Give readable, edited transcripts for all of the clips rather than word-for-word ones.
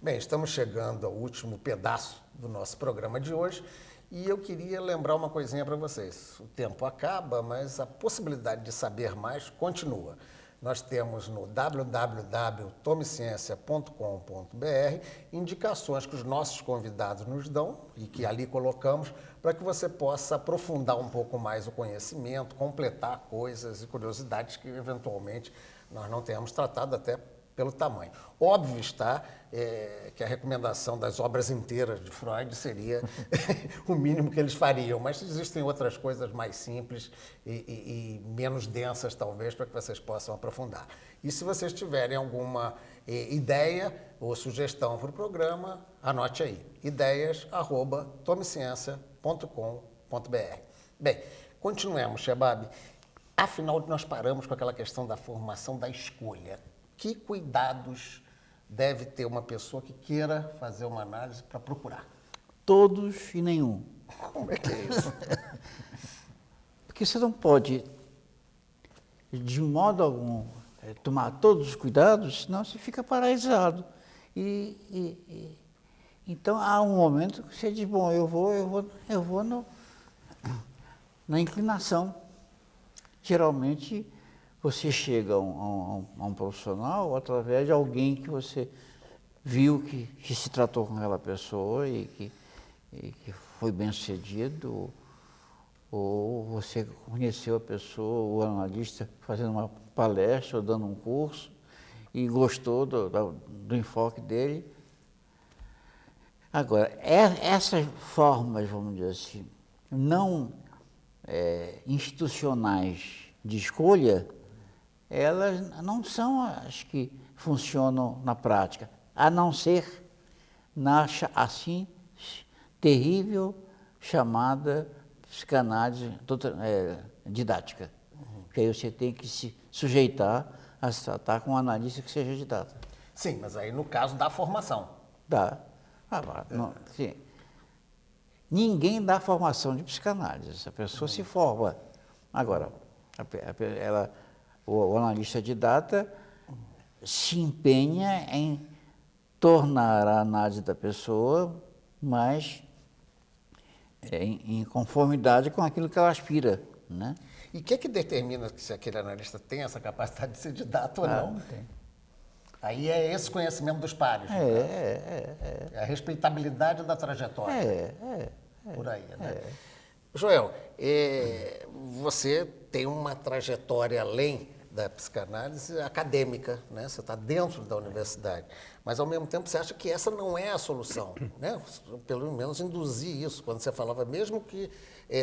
Bem, estamos chegando ao último pedaço do nosso programa de hoje e eu queria lembrar uma coisinha para vocês. O tempo acaba, mas a possibilidade de saber mais continua. Nós temos no www.tomeciencia.com.br indicações que os nossos convidados nos dão e que ali colocamos para que você possa aprofundar um pouco mais o conhecimento, completar coisas e curiosidades que eventualmente nós não tenhamos tratado até pelo tamanho. Óbvio está que a recomendação das obras inteiras de Freud seria o mínimo que eles fariam, mas existem outras coisas mais simples e menos densas, talvez, para que vocês possam aprofundar. E se vocês tiverem alguma ideia ou sugestão para o programa, anote aí, ideias@tomeciencia.com.br. Bem, continuemos, Shebab. Afinal, nós paramos com aquela questão da formação da escolha. Que cuidados deve ter uma pessoa que queira fazer uma análise para procurar? Todos e nenhum. Como é que é isso? Porque você não pode, de modo algum, tomar todos os cuidados, senão você fica paralisado. Então há um momento que você diz, bom, eu vou na inclinação. Geralmente você chega a um profissional através de alguém que você viu que se tratou com aquela pessoa e que foi bem sucedido, ou você conheceu a pessoa, o analista, fazendo uma palestra ou dando um curso e gostou do enfoque dele. Agora, essas formas, vamos dizer assim, não institucionais de escolha, elas não são as que funcionam na prática, a não ser na assim terrível chamada psicanálise didática. Porque aí você tem que se sujeitar a se tratar com um analista que seja didata. Sim, mas aí no caso da formação. Dá. Sim. Ninguém dá formação de psicanálise, a pessoa se forma. Agora, o analista didata se empenha em tornar a análise da pessoa mais em conformidade com aquilo que ela aspira, né? E o que determina se aquele analista tem essa capacidade de ser didata ou não? Não tem. Aí é esse conhecimento dos pares. É a respeitabilidade da trajetória. Por aí, né? Joel, você tem uma trajetória além da psicanálise acadêmica, né? Você está dentro da universidade, mas ao mesmo tempo você acha que essa não é a solução, né? Pelo menos induzir isso, quando você falava, mesmo que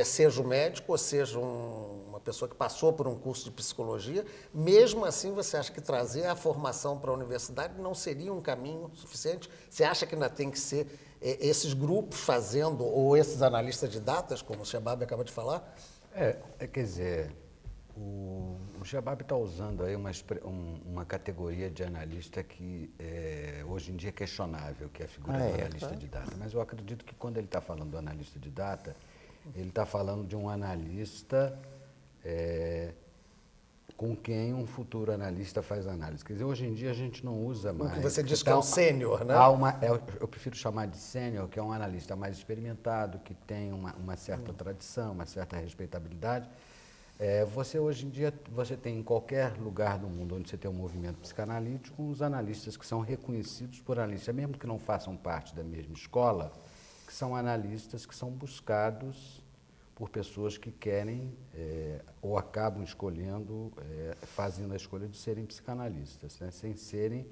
seja um médico ou seja uma pessoa que passou por um curso de psicologia, mesmo assim você acha que trazer a formação para a universidade não seria um caminho suficiente? Você acha que ainda tem que ser esses grupos fazendo, ou esses analistas de datas, como o Shebab acaba de falar? Quer dizer, o Shebab está usando aí uma categoria de analista que hoje em dia é questionável, que é a figura do analista de data. Mas eu acredito que quando ele está falando do analista de data, ele está falando de um analista com quem um futuro analista faz análise. Quer dizer, hoje em dia a gente não usa mais. O que você diz que é um sênior, né? Eu prefiro chamar de sênior, que é um analista mais experimentado, que tem uma certa tradição, uma certa respeitabilidade. Você hoje em dia, você tem em qualquer lugar do mundo onde você tem um movimento psicanalítico, os analistas que são reconhecidos por analistas, mesmo que não façam parte da mesma escola, que são analistas que são buscados por pessoas que querem ou acabam escolhendo, fazendo a escolha de serem psicanalistas, né? Sem serem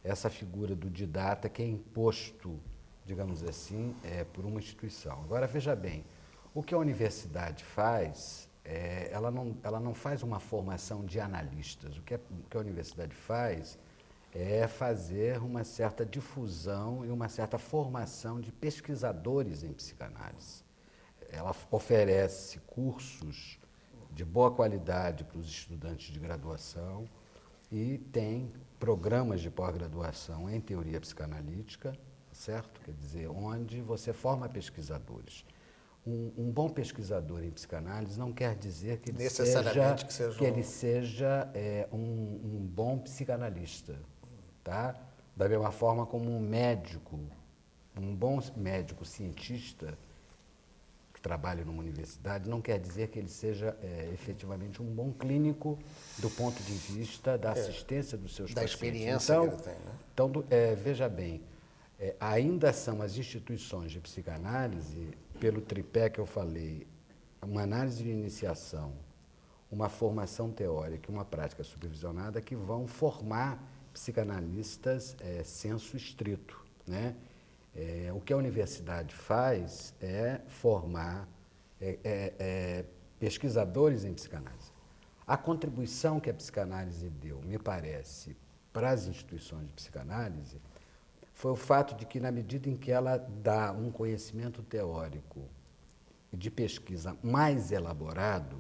essa figura do didata que é imposto, digamos assim, por uma instituição. Agora, veja bem, o que a universidade faz, ela não faz uma formação de analistas. O que a universidade faz é fazer uma certa difusão e uma certa formação de pesquisadores em psicanálise. Ela oferece cursos de boa qualidade para os estudantes de graduação e tem programas de pós-graduação em teoria psicanalítica, certo? Quer dizer, onde você forma pesquisadores. Um bom pesquisador em psicanálise não quer dizer que ele seja um bom psicanalista, tá? Da mesma forma como um médico, um bom médico cientista que trabalha numa universidade, não quer dizer que ele seja efetivamente um bom clínico do ponto de vista da assistência dos seus Da pacientes. experiência Então, que ele tem, né? então veja bem, ainda são as instituições de psicanálise, pelo tripé que eu falei, uma análise de iniciação, uma formação teórica e uma prática supervisionada que vão formar psicanalistas sensu estrito, né? O que a universidade faz é formar pesquisadores em psicanálise. A contribuição que a psicanálise deu, me parece, para as instituições de psicanálise, foi o fato de que, na medida em que ela dá um conhecimento teórico de pesquisa mais elaborado,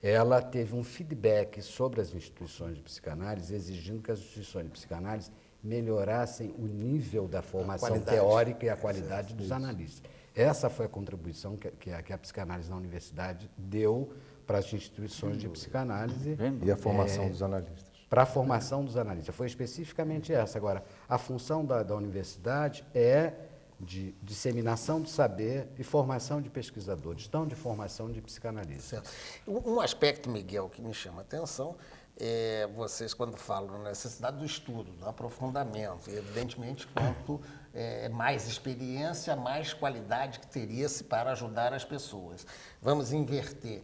ela teve um feedback sobre as instituições de psicanálise, exigindo que as instituições de psicanálise melhorassem o nível da formação teórica e a qualidade dos analistas. Essa foi a contribuição que a psicanálise na universidade deu para as instituições de psicanálise. E a formação dos analistas. Para a formação dos analistas. Foi especificamente essa. Agora, a função da universidade é de disseminação do saber e formação de pesquisadores, não de formação de psicanalistas. Certo. Um aspecto, Miguel, que me chama a atenção é vocês, quando falam na necessidade do estudo, do aprofundamento, e evidentemente, quanto mais experiência, mais qualidade que teria-se para ajudar as pessoas. Vamos inverter.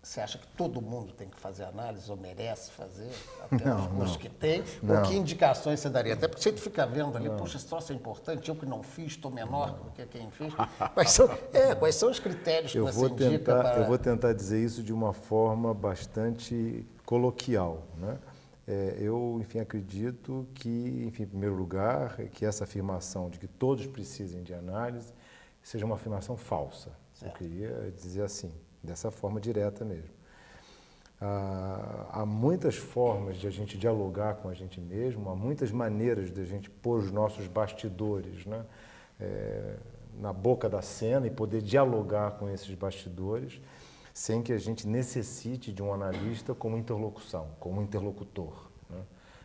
Você acha que todo mundo tem que fazer análise ou merece fazer, até os cursos que tem? Ou que indicações você daria? Até porque você fica vendo ali, puxa, esse troço é importante, eu que não fiz, estou menor do que quem fez. Quais são os critérios que você indica para... Eu vou tentar dizer isso de uma forma bastante coloquial, né? Eu, enfim, acredito que, enfim, em primeiro lugar, que essa afirmação de que todos precisem de análise seja uma afirmação falsa. Certo. Eu queria dizer assim, dessa forma direta mesmo. Há muitas formas de a gente dialogar com a gente mesmo, há muitas maneiras de a gente pôr os nossos bastidores, né, na boca da cena e poder dialogar com esses bastidores sem que a gente necessite de um analista como interlocução, como interlocutor, né?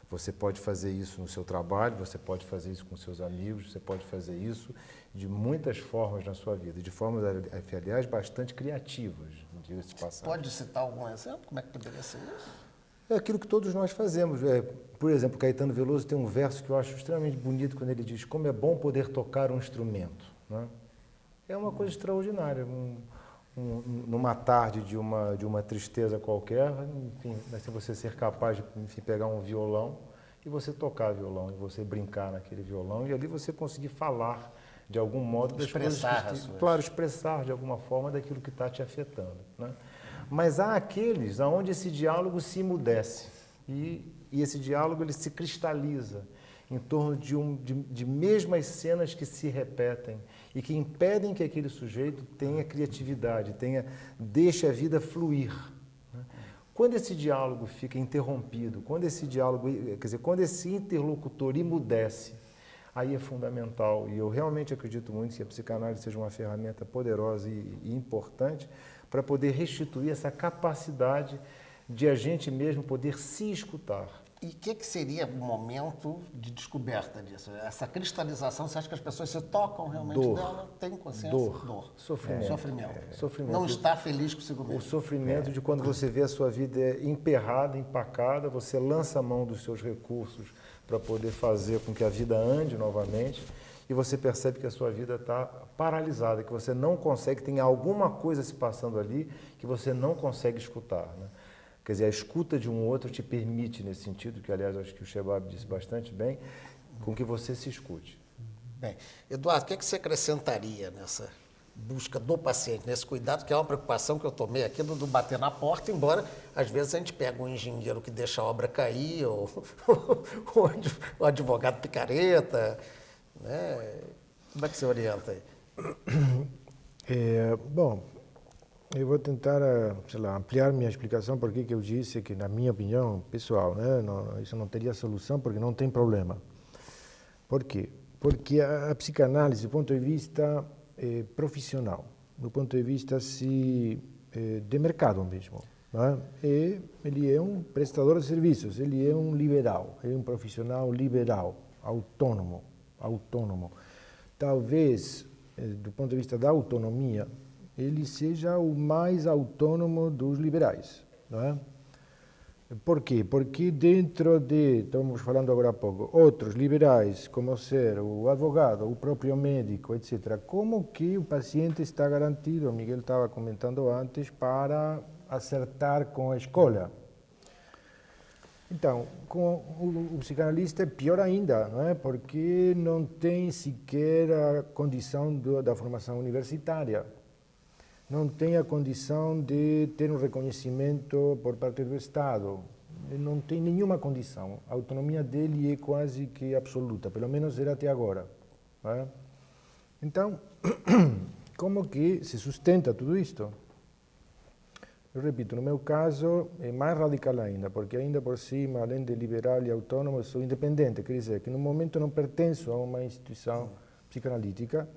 Você pode fazer isso no seu trabalho, você pode fazer isso com seus amigos, você pode fazer isso de muitas formas na sua vida, de formas, aliás, bastante criativas, diga-se de passagem. Pode citar algum exemplo? Como é que poderia ser isso? É aquilo que todos nós fazemos. Por exemplo, Caetano Veloso tem um verso que eu acho extremamente bonito quando ele diz: como é bom poder tocar um instrumento, né? É uma coisa extraordinária. Numa tarde de uma tristeza qualquer, enfim, se você ser capaz de, enfim, pegar um violão e você tocar violão, e você brincar naquele violão, e ali você conseguir falar de algum modo das expressar coisas que, claro, expressar de alguma forma daquilo que está te afetando, né? Mas há aqueles onde esse diálogo se emudece e esse diálogo ele se cristaliza em torno de mesmas cenas que se repetem e que impedem que aquele sujeito tenha criatividade, deixe a vida fluir, né? Quando esse diálogo fica interrompido, quando esse diálogo, quer dizer, quando esse interlocutor emudece, aí é fundamental, e eu realmente acredito muito que a psicanálise seja uma ferramenta poderosa e importante para poder restituir essa capacidade de a gente mesmo poder se escutar. E o que seria o momento de descoberta disso? Essa cristalização, você acha que as pessoas se tocam realmente dela? Têm consciência? Dor. Sofrimento. Sofrimento. Não está feliz consigo mesmo. O sofrimento de quando você vê a sua vida emperrada, empacada, você lança a mão dos seus recursos para poder fazer com que a vida ande novamente e você percebe que a sua vida está paralisada, que você não consegue, tem alguma coisa se passando ali que você não consegue escutar, né? Quer dizer, a escuta de um outro te permite, nesse sentido, que aliás acho que o Shebab disse bastante bem, com que você se escute. Bem, Eduardo, o que você acrescentaria nessa busca do paciente, nesse cuidado, que é uma preocupação que eu tomei aqui do bater na porta, embora às vezes a gente pega um engenheiro que deixa a obra cair, ou o advogado picareta, né? Como é que você orienta aí? Bom, eu vou tentar, sei lá, ampliar minha explicação porque que eu disse que, na minha opinião pessoal, né, isso não teria solução porque não tem problema. Por quê? Porque a psicanálise, do ponto de vista profissional, do ponto de vista de mercado mesmo, não é? E ele é um prestador de serviços, ele é um liberal, é um profissional liberal, autônomo, autônomo. Talvez, do ponto de vista da autonomia, ele seja o mais autônomo dos liberais, não é? Por quê? Porque dentro de, estamos falando agora há pouco, outros liberais, como ser o advogado, o próprio médico, etc., como que o paciente está garantido, o Miguel estava comentando antes, para acertar com a escolha. Então, com o psicanalista é pior ainda, não é? Porque não tem sequer a condição da formação universitária. Não tem a condição de ter um reconhecimento por parte do Estado. Ele não tem nenhuma condição. A autonomia dele é quase que absoluta, pelo menos era até agora. Não é? Então, como que se sustenta tudo isto? Eu repito, no meu caso é mais radical ainda, porque ainda por cima, além de liberal e autônomo, eu sou independente, quer dizer que no momento não pertenço a uma instituição psicanalítica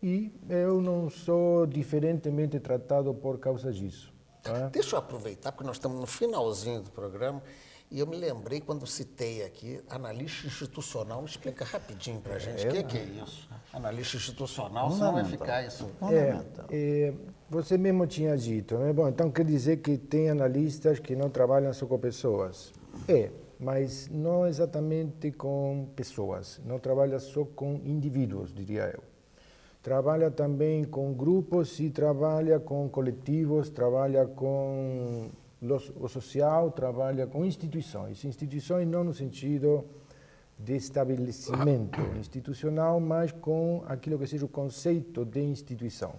e eu não sou diferentemente tratado por causa disso. Tá? Deixa eu aproveitar, porque nós estamos no finalzinho do programa, e eu me lembrei quando citei aqui, analista institucional, explica rapidinho para a gente o que é isso. Analista institucional, senão vai ficar isso. Você mesmo tinha dito, né? Bom, então quer dizer que tem analistas que não trabalham só com pessoas. Mas não exatamente com pessoas, não trabalha só com indivíduos, diria eu. Trabalha também com grupos e trabalha com coletivos, trabalha com o social, trabalha com instituições. Instituições não no sentido de estabelecimento institucional, mas com aquilo que seja o conceito de instituição.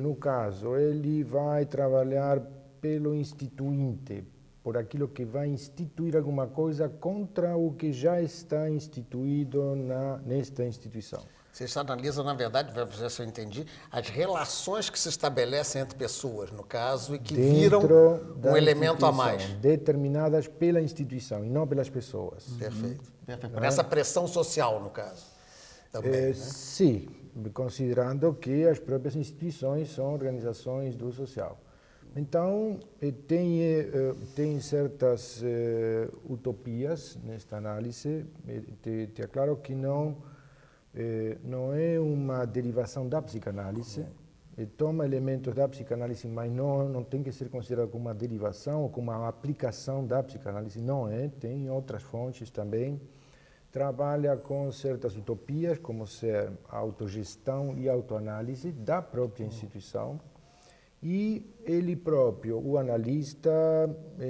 No caso, ele vai trabalhar pelo instituinte, por aquilo que vai instituir alguma coisa contra o que já está instituído nesta instituição. Você analisa, na verdade, vai ver se eu entendi, as relações que se estabelecem entre pessoas, no caso, e que viram um elemento a mais. Determinadas pela instituição e não pelas pessoas. Perfeito. Por essa pressão social, no caso. Também, né? Sim, considerando que as próprias instituições são organizações do social. Então, tem certas utopias nesta análise. É claro que não é uma derivação da psicanálise, toma elementos da psicanálise, mas não tem que ser considerado como uma derivação ou como uma aplicação da psicanálise, não é, tem outras fontes também. Trabalha com certas utopias, como ser a autogestão e autoanálise da própria instituição, e ele próprio, o analista,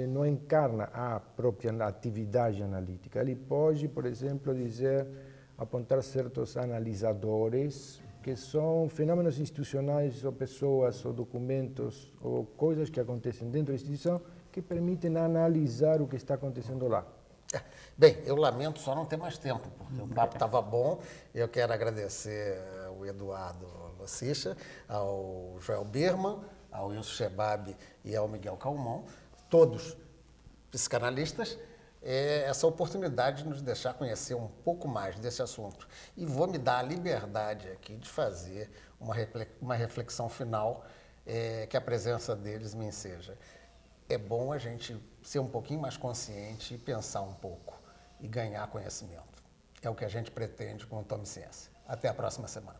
não encarna a própria atividade analítica. Ele pode, por exemplo, apontar certos analisadores, que são fenômenos institucionais, ou pessoas, ou documentos, ou coisas que acontecem dentro da instituição, que permitem analisar o que está acontecendo lá. Bem, eu lamento só não ter mais tempo, porque o papo estava bom. Eu quero agradecer ao Eduardo Lossicha, ao Joel Birman, ao Wilson Shebab e ao Miguel Calmon, todos psicanalistas, essa oportunidade de nos deixar conhecer um pouco mais desse assunto. E vou me dar a liberdade aqui de fazer uma reflexão final que a presença deles me enseja. É bom a gente ser um pouquinho mais consciente e pensar um pouco e ganhar conhecimento. É o que a gente pretende com o Tome Ciência. Até a próxima semana.